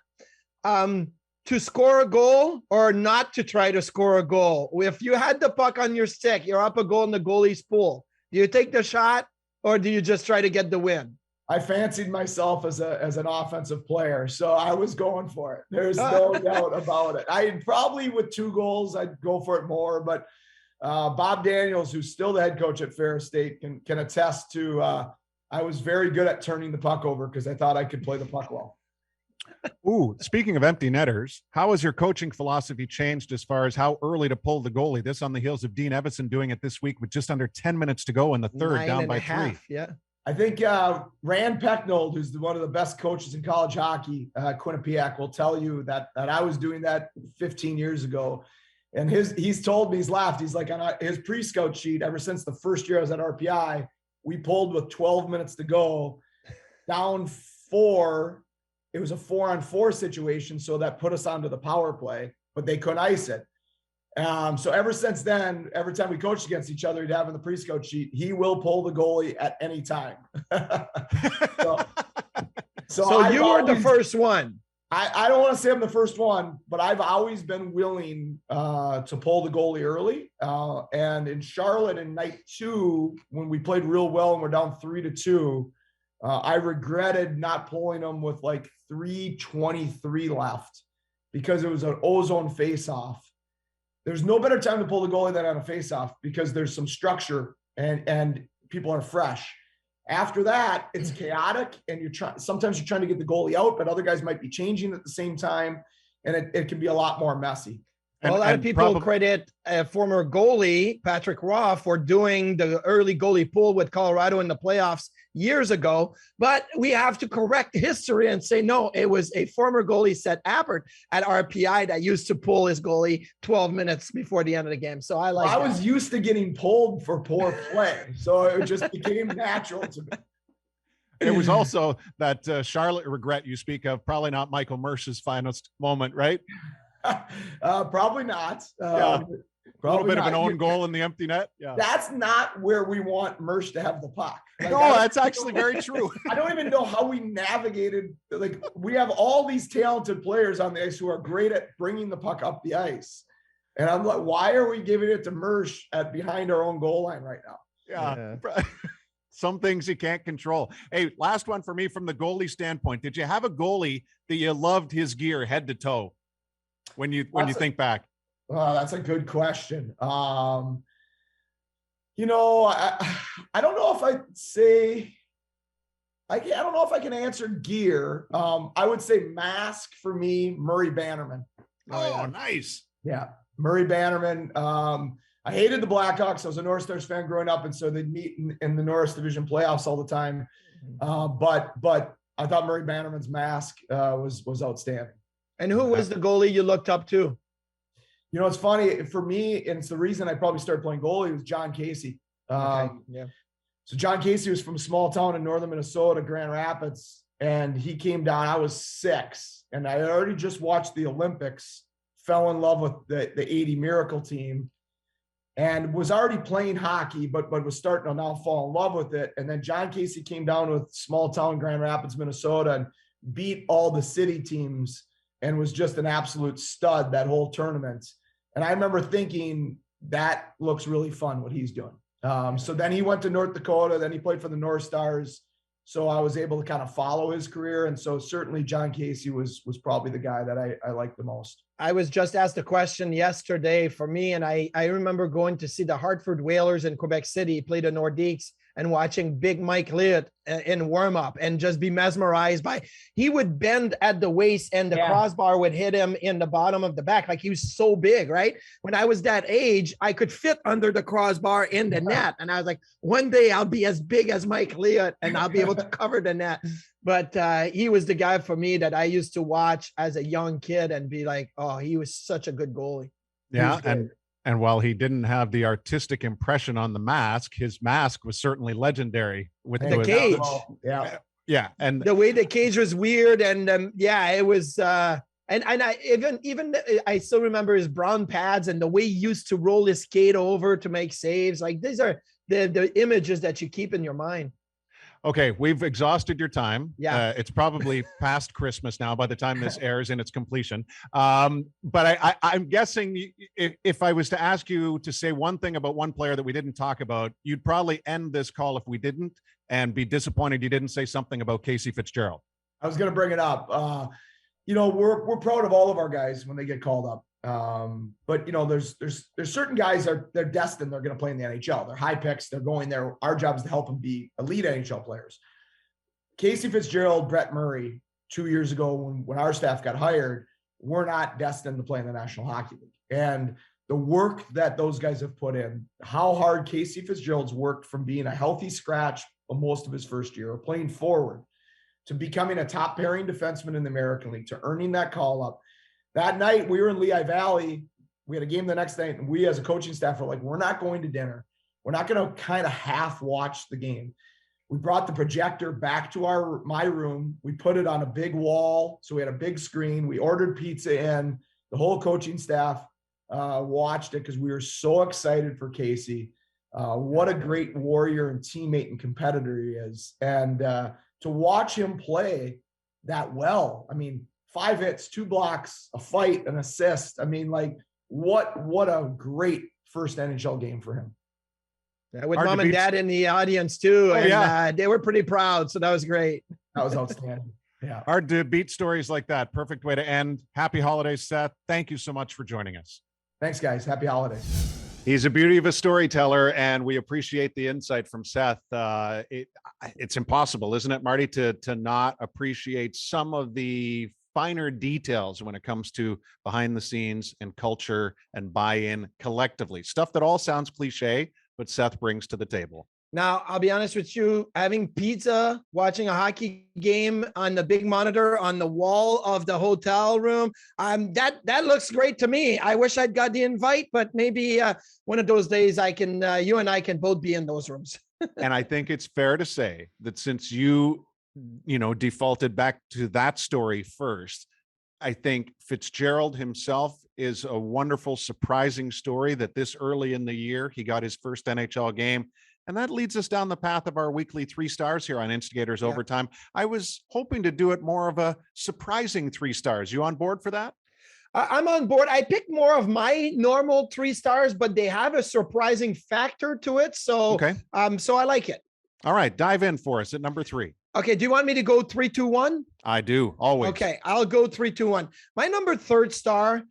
To score a goal or not to try to score a goal. If you had the puck on your stick, you're up a goal in the goalie's pool. Do you take the shot or do you just try to get the win? I fancied myself as an offensive player, so I was going for it. There's no doubt about it. I probably with 2 goals, I'd go for it more. But Bob Daniels, who's still the head coach at Ferris State, can attest to I was very good at turning the puck over because I thought I could play the puck well. Ooh, speaking of empty netters, how has your coaching philosophy changed as far as how early to pull the goalie? This on the heels of Dean Evason doing it this week with just under 10 minutes to go in the third, down by 3. Yeah. I think Rand Pecknold, who's one of the best coaches in college hockey, Quinnipiac, will tell you that I was doing that 15 years ago. And he's told me, he's laughed. He's like, on his pre-scout sheet, ever since the first year I was at RPI, we pulled with 12 minutes to go, down 4. It was a 4-on-4 situation, so that put us onto the power play, but they couldn't ice it. So ever since then, every time we coached against each other, he'd have in the pre-scout sheet, he will pull the goalie at any time. so you were the first one. I don't want to say I'm the first one, but I've always been willing to pull the goalie early. And in Charlotte in night 2, when we played real well and we're down 3-2, I regretted not pulling them with like 3:23 left because it was an ozone face-off. There's no better time to pull the goalie than on a face-off because there's some structure and people are fresh. After that, it's chaotic, and sometimes you're trying to get the goalie out, but other guys might be changing at the same time, and it can be a lot more messy. Well, a lot of people credit a former goalie, Patrick Roy, for doing the early goalie pool with Colorado in the playoffs years ago. But we have to correct history and say, no, it was a former goalie, Seth Appert, at RPI that used to pull his goalie 12 minutes before the end of the game. So I was used to getting pulled for poor play. So it just became natural to me. It was also that Charlotte regret you speak of, probably not Michael Mersch's finest moment, right? Probably not. A little bit of an own goal in the empty net. Yeah, that's not where we want Mersch to have the puck. Like, no, that's actually very true. I don't even know how we navigated. Like, we have all these talented players on the ice who are great at bringing the puck up the ice, and I'm like, why are we giving it to Mersch at behind our own goal line right now? Yeah. Some things you can't control. Hey, last one for me from the goalie standpoint. Did you have a goalie that you loved his gear head to toe? When you think back? That's a good question. I don't know if I'd say, I don't know if I can answer gear. I would say mask for me, Murray Bannerman. Oh, nice. Yeah. Murray Bannerman. I hated the Blackhawks. I was a North Stars fan growing up, and so they'd meet in the Norris Division playoffs all the time. But I thought Murray Bannerman's mask was outstanding. And who was the goalie you looked up to? You know, it's funny for me, and it's the reason I probably started playing goalie, was John Casey. Yeah. So John Casey was from a small town in northern Minnesota, Grand Rapids, and he came down. I was 6, and I had already just watched the Olympics, fell in love with the 80 Miracle team, and was already playing hockey, but was starting to now fall in love with it. And then John Casey came down with small town Grand Rapids, Minnesota, and beat all the city teams and was just an absolute stud that whole tournament. And I remember thinking, that looks really fun what he's doing. So then he went to North Dakota, then he played for the North Stars. So I was able to kind of follow his career. And so certainly John Casey was probably the guy that I liked the most. I was just asked a question yesterday for me, and I remember going to see the Hartford Whalers in Quebec City play the Nordiques and watching Big Mike Liut in warm-up and just be mesmerized by, he would bend at the waist and the crossbar would hit him in the bottom of the back. Like, he was so big, right? When I was that age, I could fit under the crossbar in the net. And I was like, one day I'll be as big as Mike Liut and I'll be able to cover the net. But he was the guy for me that I used to watch as a young kid and be like, oh, he was such a good goalie. Yeah. And while he didn't have the artistic impression on the mask, his mask was certainly legendary with the cage. Yeah. And the way the cage was weird. And it was, and I even I still remember his brown pads and the way he used to roll his skate over to make saves. Like, these are the images that you keep in your mind. Okay, we've exhausted your time. Yeah. It's probably past Christmas now by the time this airs in its completion. But I'm guessing if I was to ask you to say one thing about one player that we didn't talk about, you'd probably end this call if we didn't, and be disappointed you didn't say something about Casey Fitzgerald. I was going to bring it up. We're proud of all of our guys when they get called up. But there's certain guys they're destined. They're going to play in the NHL. They're high picks. They're going there. Our job is to help them be elite NHL players. Casey Fitzgerald, Brett Murray, 2 years ago when our staff got hired, we're not destined to play in the National Hockey League. And the work that those guys have put in, how hard Casey Fitzgerald's worked from being a healthy scratch for most of his first year, or playing forward, to becoming a top pairing defenseman in the American League, to earning that call up. That night we were in Lehigh Valley. We had a game the next night, and we as a coaching staff were like, we're not going to dinner. We're not going to kind of half watch the game. We brought the projector back to my room. We put it on a big wall. So we had a big screen. We ordered pizza in. The whole coaching staff watched it because we were so excited for Casey. What a great warrior and teammate and competitor he is. And to watch him play that well, 5 hits, 2 blocks, a fight, an assist. What a great first NHL game for him. Yeah, with mom and dad in the audience too. And they were pretty proud. So that was great. That was outstanding. Yeah. Hard to beat stories like that. Perfect way to end. Happy holidays, Seth. Thank you so much for joining us. Thanks, guys. Happy holidays. He's a beauty of a storyteller, and we appreciate the insight from Seth. It's impossible, isn't it, Marty, to not appreciate some of the finer details when it comes to behind the scenes and culture and buy-in collectively. Stuff that all sounds cliche, but Seth brings to the table. Now, I'll be honest with you, having pizza, watching a hockey game on the big monitor on the wall of the hotel room, that looks great to me. I wish I'd got the invite, but maybe one of those days you and I can both be in those rooms. And I think it's fair to say that since you defaulted back to that story first, I think Fitzgerald himself is a wonderful, surprising story that this early in the year, he got his first NHL game. And that leads us down the path of our weekly 3 stars here on Instigators Overtime. I was hoping to do it more of a surprising 3 stars. You on board for that? I'm on board. I picked more of my normal 3 stars, but they have a surprising factor to it. So, okay. So I like it. All right. Dive in for us at number 3. Okay. Do you want me to go 3, 2, 1? I do. Always. Okay. I'll go 3, 2, 1. My number 3 star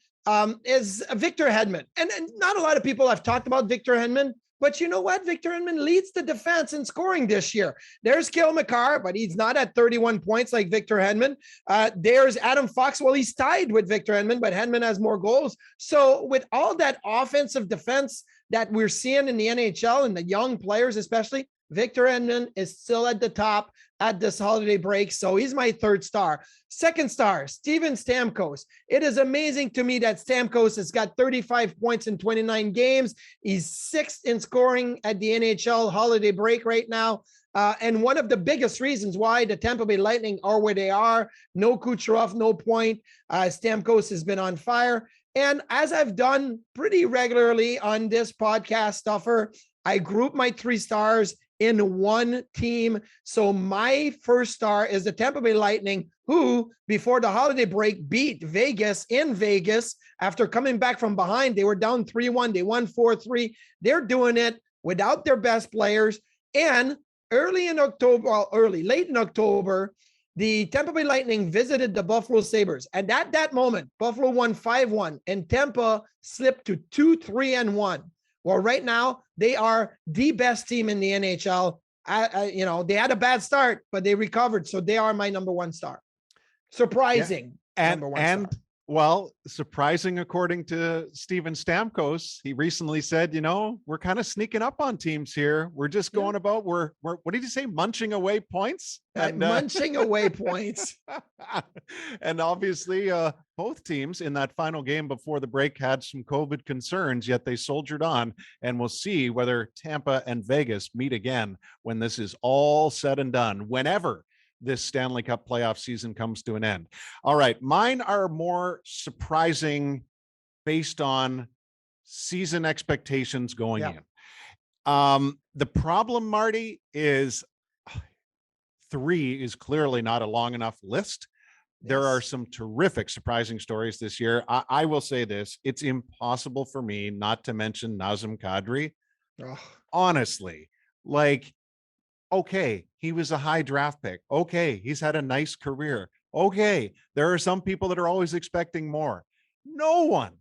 is Victor Hedman. And not a lot of people have talked about Victor Hedman. But you know what? Victor Hedman leads the defense in scoring this year. There's Cale Makar, but he's not at 31 points like Victor Hedman. There's Adam Fox. Well, he's tied with Victor Hedman, but Hedman has more goals. So with all that offensive defense that we're seeing in the NHL and the young players especially, Victor Hedman is still at the top at this holiday break. So he's my 3rd star. 2nd star, Steven Stamkos. It is amazing to me that Stamkos has got 35 points in 29 games. He's 6th in scoring at the NHL holiday break right now. And one of the biggest reasons why the Tampa Bay Lightning are where they are, no Kucherov, no point. Stamkos has been on fire. And as I've done pretty regularly on this podcast, Stuffer, I group my 3 stars in one team. So my 1st star is the Tampa Bay Lightning, who before the holiday break beat Vegas in Vegas after coming back from behind. They were down 3-1. They won 4-3. They're doing it without their best players. And late in October, the Tampa Bay Lightning visited the Buffalo Sabres. And at that moment, Buffalo won 5-1 and Tampa slipped to 2-3-1. Well, right now they are the best team in the NHL. They had a bad start, but they recovered. So they are my number 1 star. Surprising. Yeah. Number 1 star. Well, surprising according to Steven Stamkos. He recently said, we're kind of sneaking up on teams here. We're just going about, we're what did he say? Munching away points? Munching away points. And obviously both teams in that final game before the break had some COVID concerns, yet they soldiered on, and we'll see whether Tampa and Vegas meet again when this is all said and done, whenever this Stanley Cup playoff season comes to an end. All right. Mine are more surprising based on season expectations going in. The problem, Marty, is 3 is clearly not a long enough list. There are some terrific surprising stories this year. I will say this. It's impossible for me not to mention Nazem Kadri. Honestly, okay, he was a high draft pick. Okay, he's had a nice career. Okay, there are some people that are always expecting more. No one,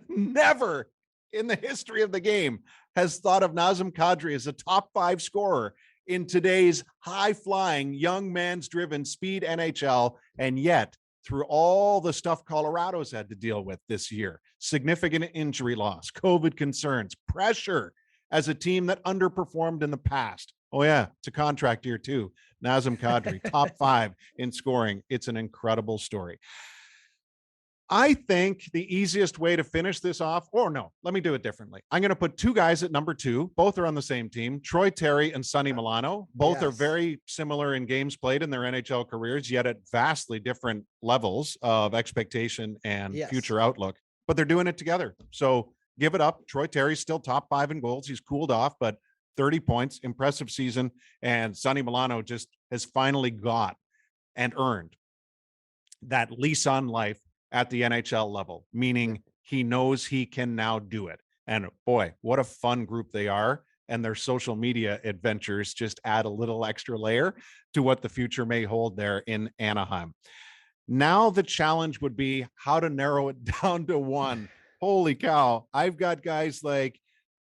never in the history of the game has thought of Nazem Kadri as a top 5 scorer in today's high-flying, young man's driven speed NHL. And yet, through all the stuff Colorado's had to deal with this year, significant injury loss, COVID concerns, pressure as a team that underperformed in the past. Oh yeah, it's a contract year too. Nazem Kadri, top 5 in scoring. It's an incredible story. I think the easiest way to finish this off, or no, let me do it differently. I'm going to put 2 guys at number 2. Both are on the same team. Troy Terry and Sonny Milano. Both are very similar in games played in their NHL careers, yet at vastly different levels of expectation and future outlook. But they're doing it together. So give it up. Troy Terry's still top 5 in goals. He's cooled off, but 30 points, impressive season. And Sonny Milano just has finally got and earned that lease on life at the NHL level, meaning he knows he can now do it. And boy, what a fun group they are. And their social media adventures just add a little extra layer to what the future may hold there in Anaheim. Now the challenge would be how to narrow it down to 1. Holy cow. I've got guys like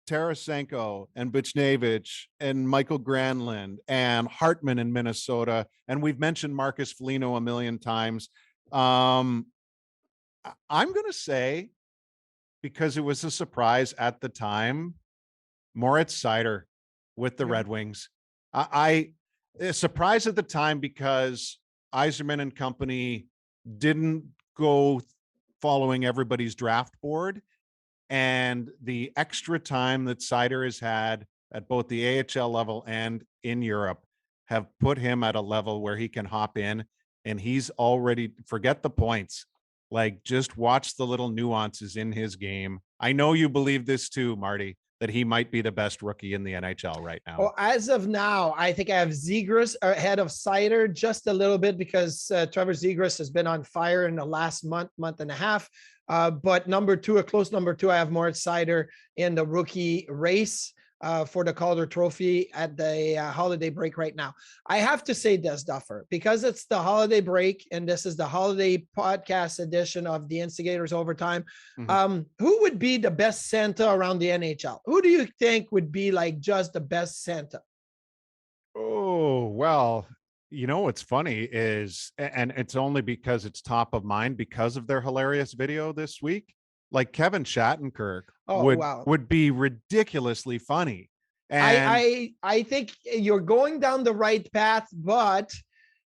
Tarasenko and Buchnevich and Michael Granlund and Hartman in Minnesota. And we've mentioned Marcus Foligno a million times. I'm going to say, because it was a surprise at the time, Moritz Seider with the Red Wings. I a surprise at the time because Yzerman and company didn't go following everybody's draft board, and the extra time that Seider has had at both the AHL level and in Europe have put him at a level where he can hop in, and he's already, forget the points, like just watch the little nuances in his game. I know you believe this too, Marty, that he might be the best rookie in the NHL right now. Well, as of now, I think I have Zegras ahead of Seider just a little bit because Trevor Zegras has been on fire in the last month and a half. But number two, a close number two, I have Moritz Seider in the rookie race for the Calder Trophy at the holiday break right now. I have to say this, Duffer, because it's the holiday break and this is the holiday podcast edition of the Instigators Overtime. Who would be the best Santa around the NHL? Who do you think would be like just the best Santa? Oh, well, you know, what's funny is, and it's only because it's top of mind because of their hilarious video this week, like Kevin Shattenkirk would be ridiculously funny. And I think you're going down the right path, but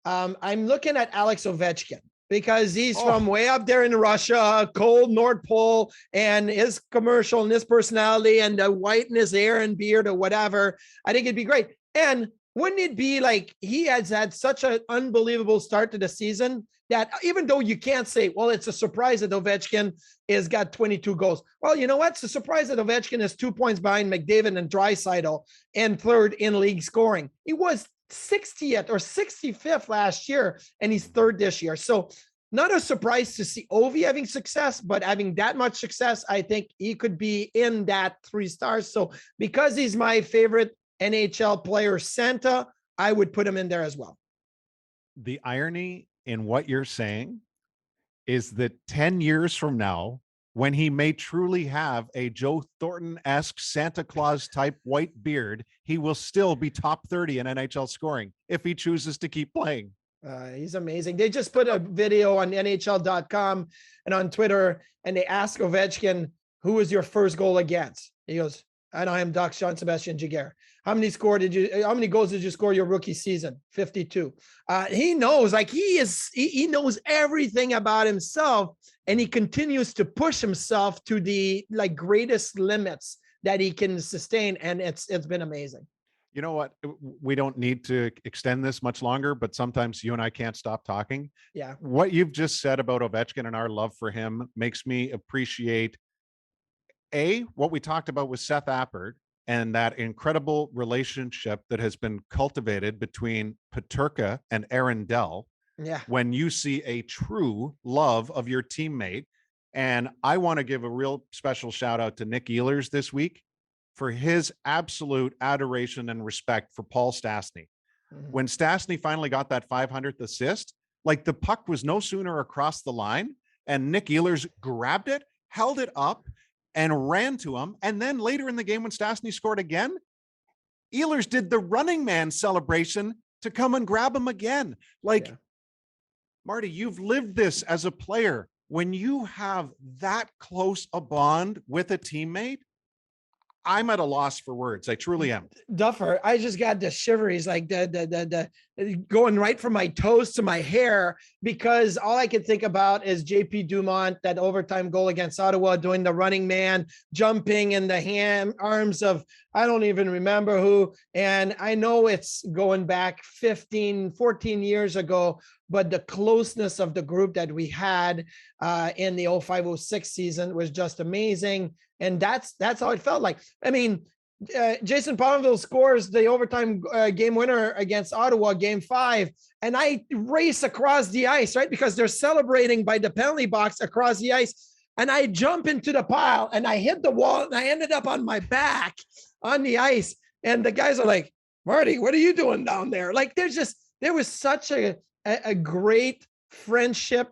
I'm looking at Alex Ovechkin because he's from way up there in Russia, cold North Pole, and his commercial and his personality and the white in his hair and beard or whatever. I think it'd be great. And wouldn't it be like he has had such an unbelievable start to the season that even though you can't say, well, it's a surprise that Ovechkin has got 22 goals. Well, you know what? It's a surprise that Ovechkin is 2 points behind McDavid and Draisaitl and third in league scoring. He was 60th or 65th last year, and he's third this year. So not a surprise to see Ovi having success, but having that much success, I think he could be in that 3 stars. So because he's my favorite NHL player, Santa, I would put him in there as well. The irony in what you're saying is that 10 years from now, when he may truly have a Joe Thornton-esque Santa Claus type white beard, he will still be top 30 in NHL scoring if he chooses to keep playing. He's amazing. They just put a video on NHL.com and on Twitter, and they ask Ovechkin, who was your first goal against? He goes, I know him, Ducks, Jean-Sebastian Giguère. How many goals did you score your rookie season? 52. He knows, like he knows everything about himself, and he continues to push himself to the like greatest limits that he can sustain. And it's been amazing. You know what? We don't need to extend this much longer, but sometimes you and I can't stop talking. Yeah. What you've just said about Ovechkin and our love for him makes me appreciate what we talked about with Seth Appert and that incredible relationship that has been cultivated between Peterka and Aaron Dell. Yeah. When you see a true love of your teammate. And I want to give a real special shout out to Nick Ehlers this week for his absolute adoration and respect for Paul Stastny. When Stastny finally got that 500th assist, like the puck was no sooner across the line and Nick Ehlers grabbed it, held it up, and ran to him. And then later in the game, when Stastny scored again, Ehlers did the running man celebration to come and grab him again. Like, Marty, you've lived this as a player. When you have that close a bond with a teammate, I'm at a loss for words. I truly am. Duffer, I just got the shiveries, like the going right from my toes to my hair, because all I can think about is JP Dumont, that overtime goal against Ottawa, doing the running man, jumping in the arms of, I don't even remember who. And I know it's going back 15, 14 years ago, but the closeness of the group that we had in the 05-06 season was just amazing. And that's how it felt like. I mean, Jason Pominville scores the overtime game winner against Ottawa, game 5. And I race across the ice, right? Because they're celebrating by the penalty box across the ice. And I jump into the pile and I hit the wall and I ended up on my back on the ice. And the guys are like, Marty, what are you doing down there? Like there was such a great friendship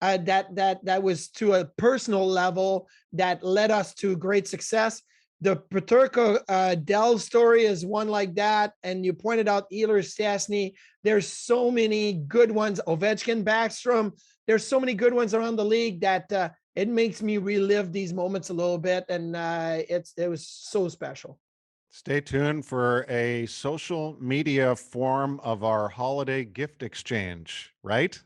that was to a personal level that led us to great success. The Peterka Dell story is one like that. And you pointed out Ehlers Stastny. There's so many good ones. Ovechkin, Backstrom. There's so many good ones around the league that it makes me relive these moments a little bit. And it was so special. Stay tuned for a social media form of our holiday gift exchange, right?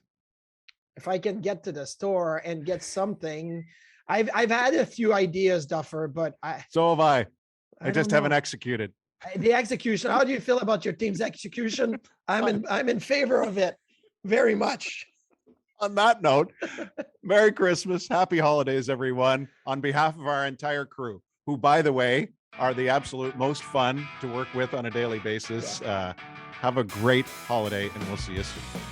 If I can get to the store and get something, I've had a few ideas, Duffer, but so have I just haven't know. executed. The execution. How do you feel about your team's execution? I'm in favor of it very much. On that note, Merry Christmas, Happy Holidays, everyone. On behalf of our entire crew, who, by the way, are the absolute most fun to work with on a daily basis. Have a great holiday, and we'll see you soon.